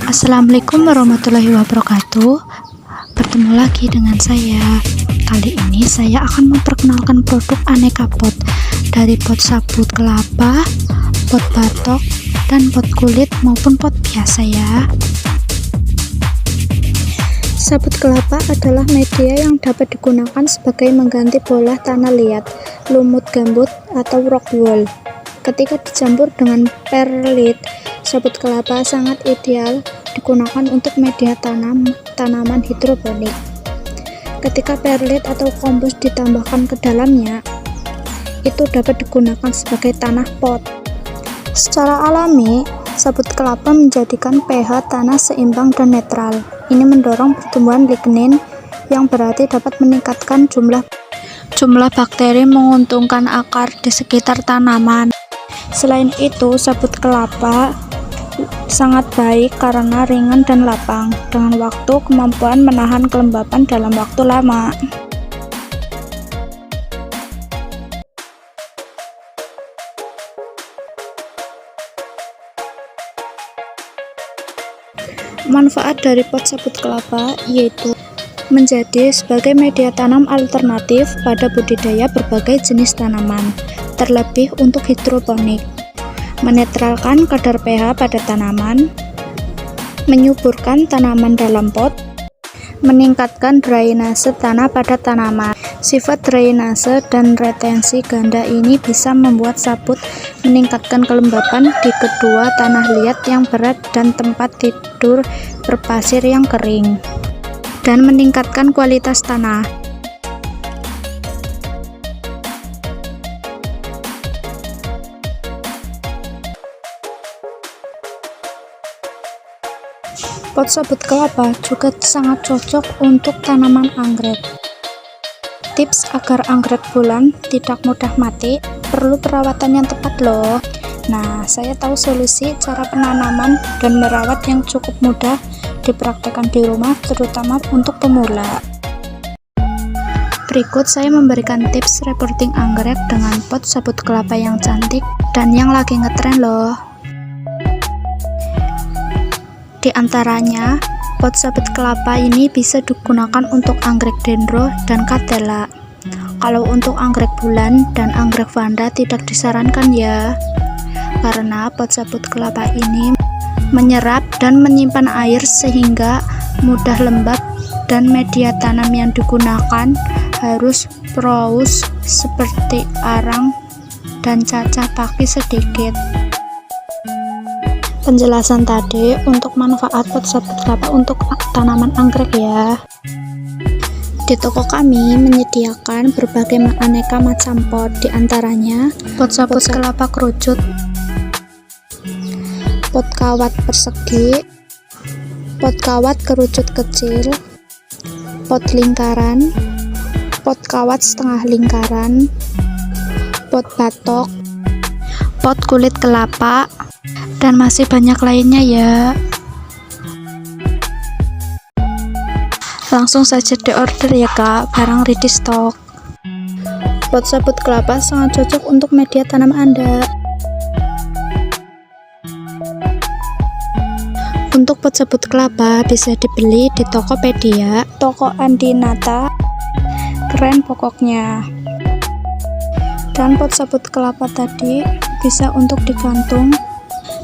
Assalamualaikum warahmatullahi wabarakatuh. Bertemu lagi dengan saya. Kali ini saya akan memperkenalkan produk aneka pot, dari pot sabut kelapa, pot batok, dan pot kulit maupun pot biasa ya. Sabut kelapa adalah media yang dapat digunakan sebagai mengganti bola tanah liat, lumut gambut, atau rock wool. Ketika dicampur dengan perlit, sabut kelapa sangat ideal digunakan untuk media tanaman hidroponik. Ketika perlit atau kompos ditambahkan ke dalamnya, itu dapat digunakan sebagai tanah pot. Secara alami, sabut kelapa menjadikan pH tanah seimbang dan netral. Ini mendorong pertumbuhan lignin yang berarti dapat meningkatkan jumlah bakteri, menguntungkan akar di sekitar tanaman. Selain itu, sabut kelapa sangat baik karena ringan dan lapang, dengan kemampuan menahan kelembapan dalam waktu lama. Manfaat dari pot sabut kelapa yaitu menjadi sebagai media tanam alternatif pada budidaya berbagai jenis tanaman, terlebih untuk hidroponik, menetralkan kadar pH pada tanaman, menyuburkan tanaman dalam pot, meningkatkan drainase tanah pada tanaman. Sifat drainase dan retensi ganda ini bisa membuat sabut meningkatkan kelembapan di kedua tanah liat yang berat dan tempat tidur berpasir yang kering, dan meningkatkan kualitas tanah. Pot sabut kelapa juga sangat cocok untuk tanaman anggrek. Tips agar anggrek bulan tidak mudah mati, perlu perawatan yang tepat loh. Nah, saya tahu solusi cara penanaman dan merawat yang cukup mudah dipraktekkan di rumah, terutama untuk pemula. Berikut saya memberikan tips repotting anggrek dengan pot sabut kelapa yang cantik dan yang lagi ngetren loh. Di antaranya, pot sabut kelapa ini bisa digunakan untuk anggrek dendro dan katela. Kalau untuk anggrek bulan dan anggrek vanda tidak disarankan ya, karena pot sabut kelapa ini menyerap dan menyimpan air sehingga mudah lembab, dan media tanam yang digunakan harus porous seperti arang dan cacah paki sedikit. Penjelasan tadi untuk manfaat pot sabut kelapa untuk tanaman anggrek ya. Di toko kami menyediakan berbagai aneka macam pot, diantaranya pot sabut kelapa kerucut, pot kawat persegi, pot kawat kerucut kecil, pot lingkaran, pot kawat setengah lingkaran, pot batok, pot kulit kelapa, dan masih banyak lainnya ya. Langsung saja diorder ya kak, barang ready stock. Pot sabut kelapa sangat cocok untuk media tanam Anda. Untuk pot sabut kelapa bisa dibeli di Tokopedia, toko Andinata, keren pokoknya. Dan pot sabut kelapa tadi bisa untuk digantung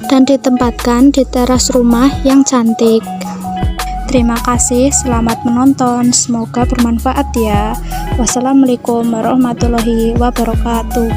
dan ditempatkan di teras rumah yang cantik. Terima kasih, selamat menonton, semoga bermanfaat ya. Wassalamualaikum warahmatullahi wabarakatuh.